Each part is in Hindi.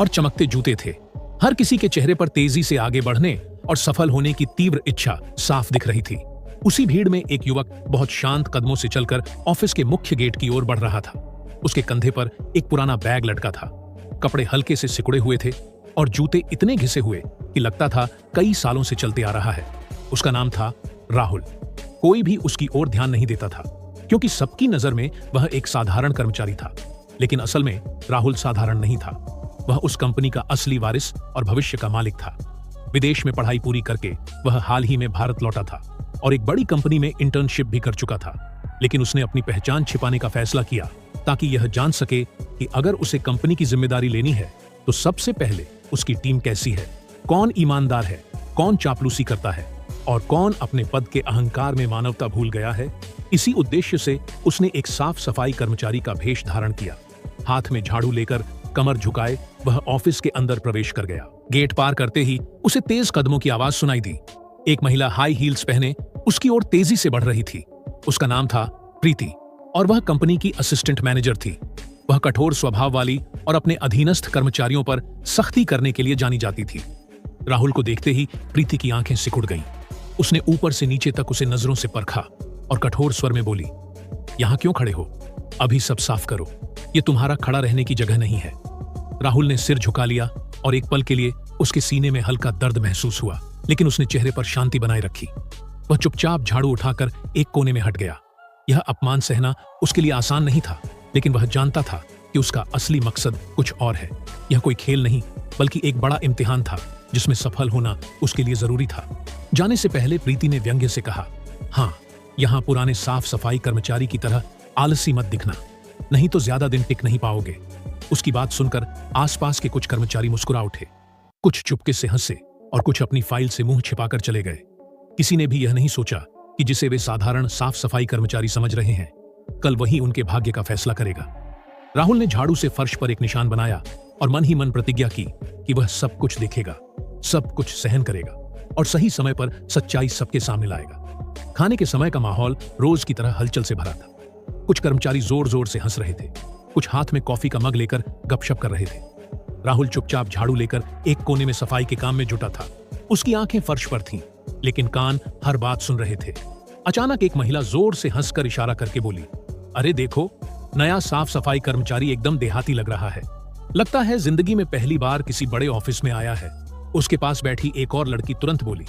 और चमकते जूते थे। हर किसी के चेहरे पर तेजी से आगे बढ़ने और सफल होने की तीव्र इच्छा साफ दिख रही थी। उसी भीड़ में एक युवक बहुत शांत कदमों से चलकर ऑफिस के मुख्य गेट की ओर बढ़ रहा था। उसके कंधे पर एक पुराना बैग लटका था। कपड़े हल्के से सिकुड़े हुए थे और जूते इतने घिसे हुए कि लगता था कई सालों से चलते आ रहा है। उसका नाम था राहुल। कोई भी उसकी ओर ध्यान नहीं देता था क्योंकि सबकी नजर में वह एक साधारण कर्मचारी था। लेकिन असल में राहुल साधारण नहीं था। वह उस कंपनी का असली वारिस और भविष्य का मालिक था। विदेश में पढ़ाई पूरी करके वह हाल ही में भारत लौटा था और एक बड़ी कंपनी में इंटर्नशिप भी कर चुका था। लेकिन उसने अपनी पहचान छिपाने का फैसला किया ताकि यह जान सके कि अगर उसे कंपनी की जिम्मेदारी लेनी है तो सबसे पहले उसकी टीम कैसी है, कौन ईमानदार है, कौन चापलूसी करता है और कौन अपने पद के अहंकार में मानवता भूल गया है। इसी उद्देश्य से उसने एक साफ सफाई कर्मचारी का भेष धारण किया। हाथ में झाड़ू लेकर कमर झुकाए वह ऑफिस के अंदर प्रवेश कर गया। गेट पार करते ही उसे तेज कदमों की आवाज सुनाई दी। एक महिला हाई हील्स पहने उसकी ओर तेजी से बढ़ रही थी। उसका नाम था प्रीति और वह कंपनी की असिस्टेंट मैनेजर थी। वह कठोर स्वभाव वाली और अपने अधीनस्थ कर्मचारियों पर सख्ती करने के लिए जानी जाती थी। राहुल को देखते ही प्रीति की आंखें सिकुड़ गईं। उसने ऊपर से नीचे तक उसे नजरों से परखा और कठोर स्वर में बोली, यहां क्यों खड़े हो? अभी सब साफ करो। ये तुम्हारा खड़ा रहने की जगह नहीं है। राहुल ने सिर झुका लिया और एक पल के लिए उसके सीने में हल्का दर्द महसूस हुआ, लेकिन उसने चेहरे पर शांति बनाए रखी। वह चुपचाप झाड़ू उठाकर एक कोने में हट गया। यह अपमान सहना उसके लिए आसान नहीं था, लेकिन वह जानता था कि उसका असली मकसद कुछ और है। यह कोई खेल नहीं बल्कि एक बड़ा इम्तिहान था जिसमें सफल होना उसके लिए जरूरी था। जाने से पहले प्रीति ने व्यंग्य से कहा, हाँ, यहाँ पुराने साफ सफाई कर्मचारी की तरह आलसी मत दिखना, नहीं तो ज्यादा दिन टिक नहीं पाओगे। उसकी बात सुनकर आसपास के कुछ कर्मचारी मुस्कुरा उठे। कुछ चुपके से हंसे और कुछ अपनी फाइल से मुंह छिपाकर चले गए। किसी ने भी यह नहीं सोचा कि जिसे वे साधारण साफ सफाई कर्मचारी समझ रहे हैं, कल वही उनके भाग्य का फैसला करेगा। राहुल ने झाड़ू से फर्श पर एक निशान बनाया और मन ही मन प्रतिज्ञा की कि वह सब कुछ देखेगा, सब कुछ सहन करेगा और सही समय पर सच्चाई सबके सामने लाएगा। खाने के समय का माहौल रोज की तरह हलचल से भरा था। कुछ कर्मचारी जोर जोर से हंस रहे थे, कुछ हाथ में कॉफी का मग लेकर गपशप कर रहे थे। राहुल चुपचाप झाड़ू लेकर एक कोने में सफाई के काम में जुटा था। उसकी आंखें फर्श पर थीं, लेकिन कान हर बात सुन रहे थे। अचानक एक महिला जोर से हंसकर इशारा करके बोली, अरे देखो, नया साफ सफाई कर्मचारी एकदम देहाती लग रहा है। लगता है जिंदगी में पहली बार किसी बड़े ऑफिस में आया है। उसके पास बैठी एक और लड़की तुरंत बोली,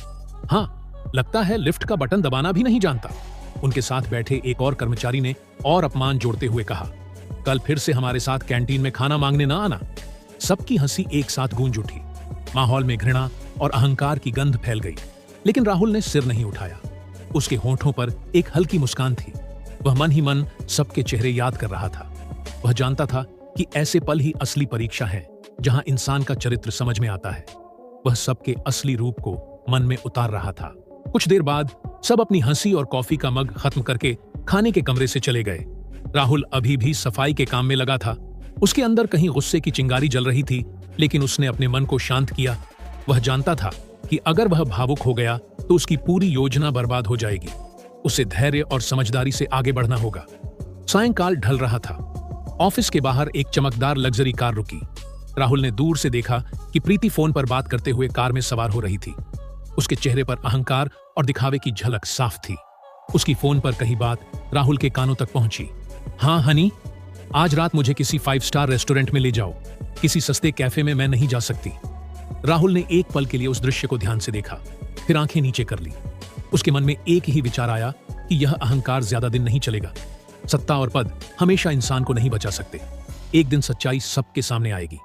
हाँ, लगता है लिफ्ट का बटन दबाना भी नहीं जानता। उनके साथ बैठे एक और कर्मचारी ने और अपमान जोड़ते हुए कहा, कल फिर से हमारे साथ कैंटीन में खाना मांगने ना आना। सबकी हंसी एक साथ गूंज उठी। माहौल में घृणा और अहंकार की गंध फैल गई, लेकिन राहुल ने सिर नहीं उठाया। उसके होठों पर एक हल्की मुस्कान थी। वह मन ही मन सबके चेहरे याद कर रहा था। वह जानता था कि ऐसे पल ही असली परीक्षा है जहां इंसान का चरित्र समझ में आता है। वह सबके असली रूप को मन में उतार रहा था। कुछ देर बाद सब अपनी हंसी और कॉफी का मग खत्म करके खाने के कमरे से चले गए। राहुल अभी भी सफाई के काम में लगा था। उसके अंदर कहीं गुस्से की चिंगारी जल रही थी, लेकिन उसने अपने मन को शांत किया। वह जानता था कि अगर वह भावुक हो गया तो उसकी पूरी योजना बर्बाद हो जाएगी। उसे धैर्य और समझदारी से आगे बढ़ना होगा। सायंकाल ढल रहा था। ऑफिस के बाहर एक चमकदार लग्जरी कार रुकी। राहुल ने दूर से देखा कि प्रीति फोन पर बात करते हुए कार में सवार हो रही थी। उसके चेहरे पर अहंकार और दिखावे की झलक साफ थी। उसकी फोन पर कही बात राहुल के कानों तक पहुंची। हाँ हनी, आज रात मुझे किसी 5 स्टार रेस्टोरेंट में ले जाओ। किसी सस्ते कैफे में मैं नहीं जा सकती। राहुल ने एक पल के लिए उस दृश्य को ध्यान से देखा, फिर आंखें नीचे कर ली। उसके मन में एक ही विचार आया कि यह अहंकार ज्यादा दिन नहीं चलेगा। सत्ता और पद हमेशा इंसान को नहीं बचा सकते। एक दिन सच्चाई सबके सामने आएगी।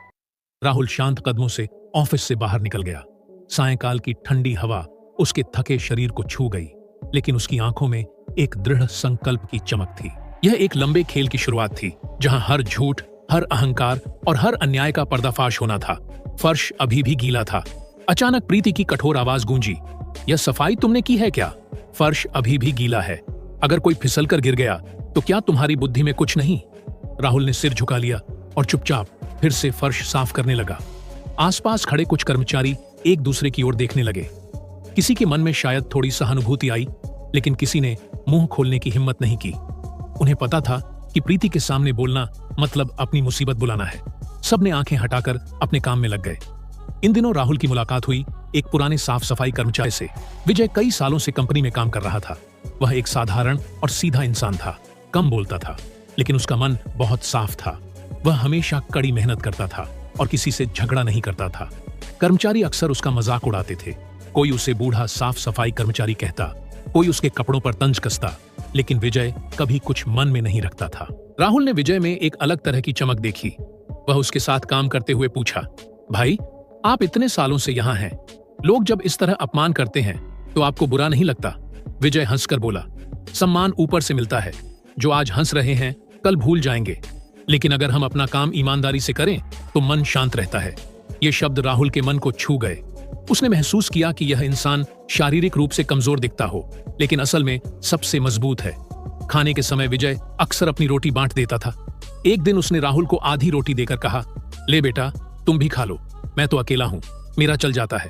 राहुल शांत कदमों से ऑफिस से बाहर निकल गया। सायंकाल की ठंडी हवा उसके थके शरीर को छू गई, लेकिन उसकी आंखों में एक दृढ़ संकल्प की चमक थी। यह एक लंबे खेल की शुरुआत थी, जहां हर झूठ, हर अहंकार और हर अन्याय का पर्दाफाश होना था। फर्श अभी भी गीला था। अचानक प्रीति की कठोर आवाज गूंजी, यह सफाई तुमने की है क्या? फर्श अभी भी गीला है। अगर कोई फिसल कर गिर गया तो क्या तुम्हारी बुद्धि में कुछ नहीं? राहुल ने सिर झुका लिया और चुपचाप फिर से फर्श साफ करने लगा। आसपास खड़े कुछ कर्मचारी एक दूसरे की ओर देखने लगे। किसी के मन में शायद थोड़ी सहानुभूति आई, लेकिन किसी ने मुंह खोलने की हिम्मत नहीं की। उन्हें पता था कि प्रीति के सामने बोलना मतलब अपनी मुसीबत बुलाना है। सबने आंखें हटाकर अपने काम में लग गए। इन दिनों राहुल की मुलाकात हुई एक पुराने साफ सफाई कर्मचारी से। विजय कई सालों से कंपनी में काम कर रहा था। वह एक साधारण और सीधा इंसान था, कम बोलता था, लेकिन उसका मन बहुत साफ था। वह हमेशा कड़ी मेहनत करता था और किसी से झगड़ा नहीं करता था। कर्मचारी अक्सर उसका मजाक उड़ाते थे। कोई उसे बूढ़ा साफ सफाई कर्मचारी कहता, कोई उसके कपड़ों पर तंज कसता, लेकिन विजय कभी कुछ मन में नहीं रखता था। राहुल ने विजय में एक अलग तरह की चमक देखी। वह उसके साथ काम करते हुए पूछा, भाई, आप इतने सालों से यहाँ हैं, लोग जब इस तरह अपमान करते हैं तो आपको बुरा नहीं लगता? विजय हंसकर बोला, सम्मान ऊपर से मिलता है। जो आज हंस रहे हैं कल भूल जाएंगे, लेकिन अगर हम अपना काम ईमानदारी से करें तो मन शांत रहता है। ये शब्द राहुल के मन को छू गए। उसने महसूस किया कि यह इंसान शारीरिक रूप से कमजोर दिखता हो, लेकिन असल में सबसे मजबूत है। खाने के समय विजय अक्सर अपनी रोटी बांट देता था। एक दिन उसने राहुल को आधी रोटी देकर कहा, ले बेटा, तुम भी खा लो, मैं तो अकेला हूं, मेरा चल जाता है।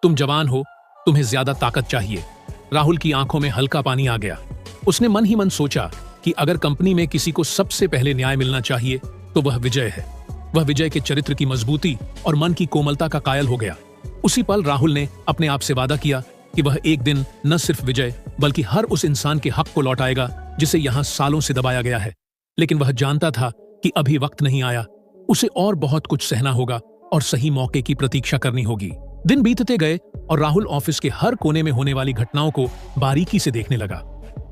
तुम जवान हो, तुम्हें ज्यादा ताकत चाहिए। राहुल की आंखों में हल्का पानी आ गया। उसने मन ही मन सोचा कि अगर कंपनी में किसी को सबसे पहले न्याय मिलना चाहिए तो वह विजय है। वह विजय के चरित्र की मजबूती और मन की कोमलता का कायल हो गया। उसी पल राहुल ने अपने आप से वादा किया कि वह एक दिन न सिर्फ विजय बल्कि हर उस इंसान के हक को लौटाएगा जिसे यहां सालों से दबाया गया है। लेकिन वह जानता था कि अभी वक्त नहीं आया। उसे और बहुत कुछ सहना होगा और सही मौके की प्रतीक्षा करनी होगी। दिन बीतते गए और राहुल ऑफिस के हर कोने में होने वाली घटनाओं को बारीकी से देखने लगा।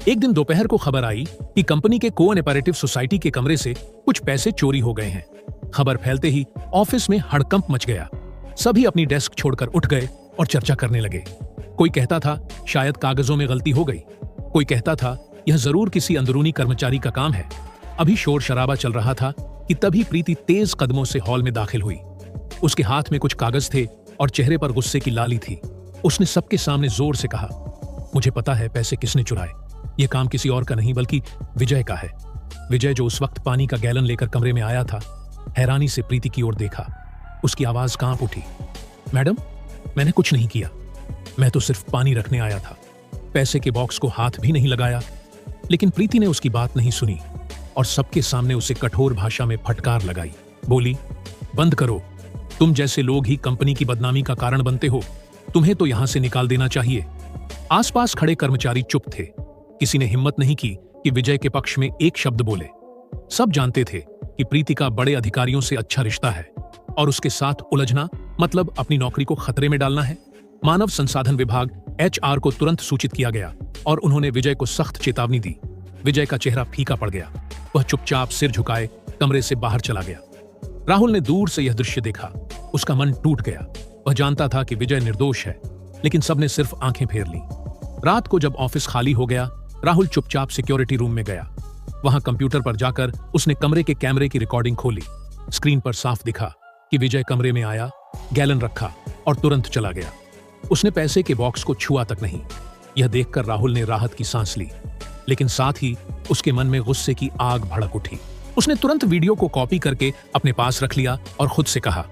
एक दिन दोपहर को खबर आई कि कंपनी के कोऑपरेटिव सोसाइटी के कमरे से कुछ पैसे चोरी हो गए हैं। खबर फैलते ही ऑफिस में हड़कंप मच गया। सभी अपनी डेस्क छोड़कर उठ गए और चर्चा करने लगे। कोई कहता था शायद कागजों में गलती हो गई, कोई कहता था यह जरूर किसी अंदरूनी कर्मचारी का काम है। अभी शोर शराबा चल रहा था कि तभी प्रीति तेज कदमों से हॉल में दाखिल हुई। उसके हाथ में कुछ कागज थे और चेहरे पर गुस्से की लाली थी। उसने सबके सामने जोर से कहा, मुझे पता है पैसे किसने चुराए। यह काम किसी और का नहीं बल्कि विजय का है। विजय जो उस वक्त पानी का गैलन लेकर कमरे में आया था, हैरानी से प्रीति की ओर देखा। उसकी आवाज कांप उठी, मैडम, मैंने कुछ नहीं किया, मैं तो सिर्फ पानी रखने आया था, पैसे के बॉक्स को हाथ भी नहीं लगाया। लेकिन प्रीति ने उसकी बात नहीं सुनी और सबके सामने उसे कठोर भाषा में फटकार लगाई। बोली, बंद करो, तुम जैसे लोग ही कंपनी की बदनामी का कारण बनते हो, तुम्हें तो यहां से निकाल देना चाहिए। आसपास खड़े कर्मचारी चुप थे। किसी ने हिम्मत नहीं की कि विजय के पक्ष में एक शब्द बोले। सब जानते थे कि प्रीति का बड़े अधिकारियों से अच्छा रिश्ता है और उसके साथ उलझना मतलब अपनी नौकरी को खतरे में डालना है। मानव संसाधन विभाग HR को तुरंत सूचित किया गया और उन्होंने विजय को सख्त चेतावनी दी। विजय का चेहरा फीका पड़ गया। वह चुपचाप सिर झुकाए कमरे से बाहर चला गया। राहुल ने दूर से यह दृश्य देखा। उसका मन टूट गया। वह जानता था कि विजय निर्दोष है, लेकिन सबने सिर्फ आंखें फेर ली। रात को जब ऑफिस खाली हो गया, राहुल चुपचाप सिक्योरिटी रूम में गया। वहां कंप्यूटर पर जाकर उसने कमरे के कैमरे की रिकॉर्डिंग खोली। स्क्रीन पर साफ दिखा कि विजय कमरे में आया, गैलन रखा और तुरंत चला गया। उसने पैसे के बॉक्स को छुआ तक नहीं। यह देखकर राहुल ने राहत की सांस ली, लेकिन साथ ही उसके मन में गुस्से की आग भड़क उठी। उसने तुरंत वीडियो को कॉपी करके अपने पास रख लिया और खुद से कहा,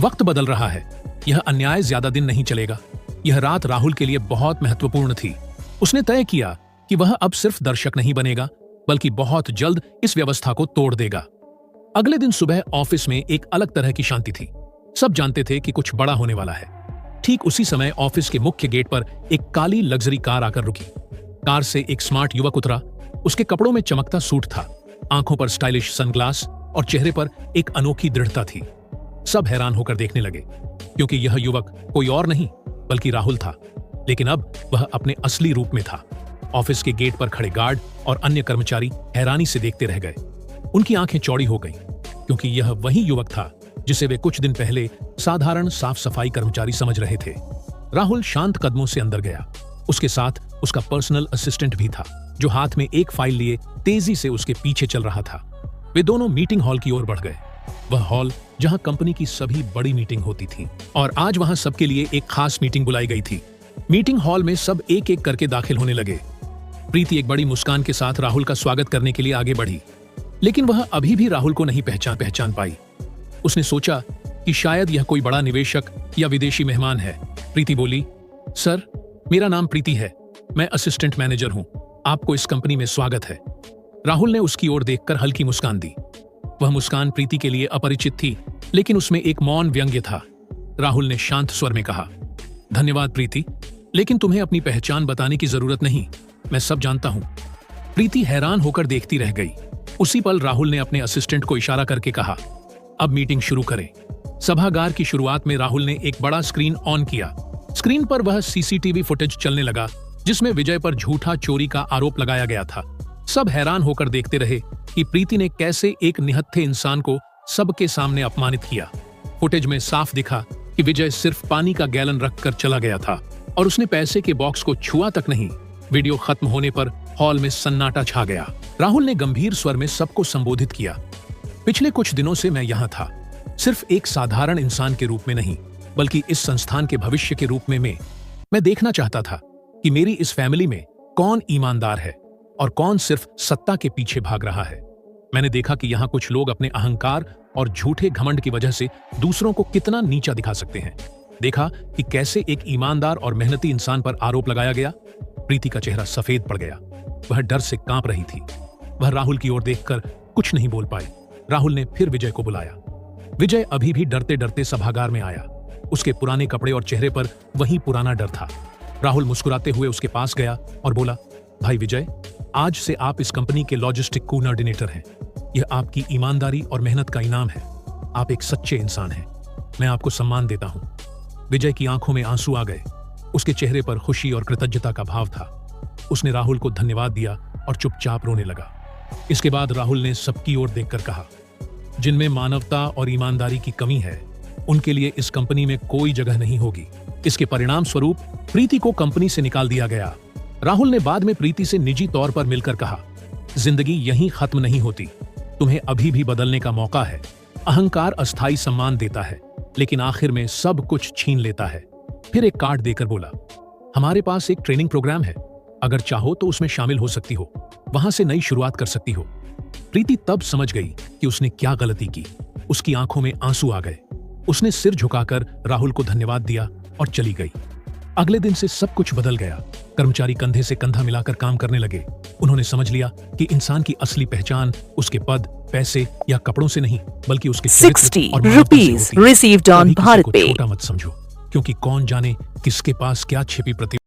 वक्त बदल रहा है, यह अन्याय ज्यादा दिन नहीं चलेगा। यह रात राहुल के लिए बहुत महत्वपूर्ण थी। उसने तय किया कि वह अब सिर्फ दर्शक नहीं बनेगा, बल्कि बहुत जल्द इस व्यवस्था को तोड़ देगा। अगले दिन सुबह ऑफिस में एक अलग तरह की शांति थी। सब जानते थे कि कुछ बड़ा होने वाला है। ठीक उसी समय ऑफिस के मुख्य गेट पर एक काली लग्जरी कार आकर रुकी। कार से एक स्मार्ट युवक उतरा। उसके कपड़ों में चमकता सूट था, आंखों पर स्टाइलिश सनग्लास और चेहरे पर एक अनोखी दृढ़ता थी। सब हैरान होकर देखने लगे, क्योंकि यह युवक कोई और नहीं बल्कि राहुल था। लेकिन अब वह अपने असली रूप में था। ऑफिस के गेट पर खड़े गार्ड और अन्य कर्मचारी हैरानी से देखते रह गए। उनकी आंखें चौड़ी हो गईं, क्योंकि यह वही युवक था जिसे वे कुछ दिन पहले साधारण साफ सफाई कर्मचारी समझ रहे थे। राहुल शांत कदमों से अंदर गया। उसके साथ उसका पर्सनल असिस्टेंट भी था, जो हाथ में एक फाइल लिए तेजी से उसके पीछे चल रहा था। वे दोनों मीटिंग हॉल की ओर बढ़ गए। वह हॉल जहां कंपनी की सभी बड़ी मीटिंग होती थी, और आज वहां सबके लिए एक खास मीटिंग बुलाई गई थी। मीटिंग हॉल में सब एक एक करके दाखिल होने लगे। प्रीति एक बड़ी मुस्कान के साथ राहुल का स्वागत करने के लिए आगे बढ़ी, लेकिन वह अभी भी राहुल को नहीं पहचान पाई। उसने सोचा कि शायद यह कोई बड़ा निवेशक या विदेशी मेहमान है। प्रीति बोली, सर, मेरा नाम प्रीति है, मैं असिस्टेंट मैनेजर हूं, आपको इस कंपनी में स्वागत है। राहुल ने उसकी ओर देखकर हल्की मुस्कान दी। वह मुस्कान प्रीति के लिए अपरिचित थी, लेकिन उसमें एक मौन व्यंग्य था। राहुल ने शांत स्वर में कहा, धन्यवाद प्रीति, लेकिन तुम्हें अपनी पहचान बताने की जरूरत नहीं, मैं सब जानता हूं। प्रीति हैरान होकर देखती रह गई। उसी पल राहुल ने अपने असिस्टेंट को इशारा करके कहा, अब मीटिंग शुरू करें। सभागार की शुरुआत में राहुल ने एक बड़ा स्क्रीन ऑन किया। स्क्रीन पर वह सीसीटीवी फुटेज चलने लगा जिसमें विजय पर झूठा चोरी का आरोप लगाया गया था। सब हैरान होकर देखते रहे कि प्रीति ने कैसे एक निहत्थे इंसान को सबके सामने अपमानित किया। फुटेज में साफ दिखा कि विजय सिर्फ पानी का गैलन रखकर चला गया था और उसने पैसे के बॉक्स को छुआ तक नहीं। वीडियो खत्म होने पर हॉल में सन्नाटा छा गया। राहुल ने गंभीर स्वर में सबको संबोधित किया, पिछले कुछ दिनों से मैं यहाँ था, सिर्फ एक साधारण इंसान के रूप में नहीं, बल्कि इस संस्थान के भविष्य के रूप में मैं देखना चाहता था कि मेरी इस फैमिली में कौन ईमानदार है और कौन सिर्फ सत्ता के पीछे भाग रहा है। मैंने देखा कि यहाँ कुछ लोग अपने अहंकार और झूठे घमंड की वजह से दूसरों को कितना नीचा दिखा सकते हैं। देखा कि कैसे एक ईमानदार और मेहनती इंसान पर आरोप लगाया गया। प्रीति का चेहरा सफेद पड़ गया, वह डर से कांप रही थी। वह राहुल की ओर देखकर कुछ नहीं बोल पाए। राहुल ने फिर विजय को बुलाया। विजय अभी भी डरते डरते सभागार में आया। उसके पुराने कपड़े और चेहरे पर वही पुराना डर था। राहुल मुस्कुराते हुए उसके पास गया और बोला, भाई विजय, आज से आप इस कंपनी के लॉजिस्टिक कोऑर्डिनेटर हैं। यह आपकी ईमानदारी और मेहनत का इनाम है। आप एक सच्चे इंसान हैं। मैं आपको सम्मान देता हूं। विजय की आंखों में आंसू आ गए। उसके चेहरे पर खुशी और कृतज्ञता का भाव था। उसने राहुल को धन्यवाद दिया और चुपचाप रोने लगा। इसके बाद राहुल ने सबकी ओर देखकर कहा, जिनमें मानवता और ईमानदारी की कमी है, उनके लिए इस कंपनी में कोई जगह नहीं होगी। इसके परिणाम स्वरूप प्रीति को कंपनी से निकाल दिया गया। राहुल ने बाद में प्रीति से निजी तौर पर मिलकर कहा, जिंदगी यहीं खत्म नहीं होती, तुम्हें अभी भी बदलने का मौका है। अहंकार अस्थायी सम्मान देता है, लेकिन आखिर में सब कुछ छीन लेता है। फिर एक कार्ड देकर बोला, हमारे पास एक ट्रेनिंग प्रोग्राम है, अगर चाहो तो उसमें शामिल हो सकती हो, वहां से नई शुरुआत कर सकती हो। प्रीति तब समझ गई कि उसने क्या गलती की। उसकी आंखों में आंसू आ गए। उसने सिर झुकाकर राहुल को धन्यवाद दिया और चली गई। अगले दिन से सब कुछ बदल गया। कर्मचारी कंधे से कंधा मिलाकर काम करने लगे। उन्होंने समझ लिया कि इंसान की असली पहचान उसके पद, पैसे या कपड़ों से नहीं, बल्कि उसके चरित्र और मानवता से होती है। received on कभी किसी Bharat को Pay। छोटा मत समझो, क्योंकि कौन जाने किसके पास क्या छिपी प्रतिभा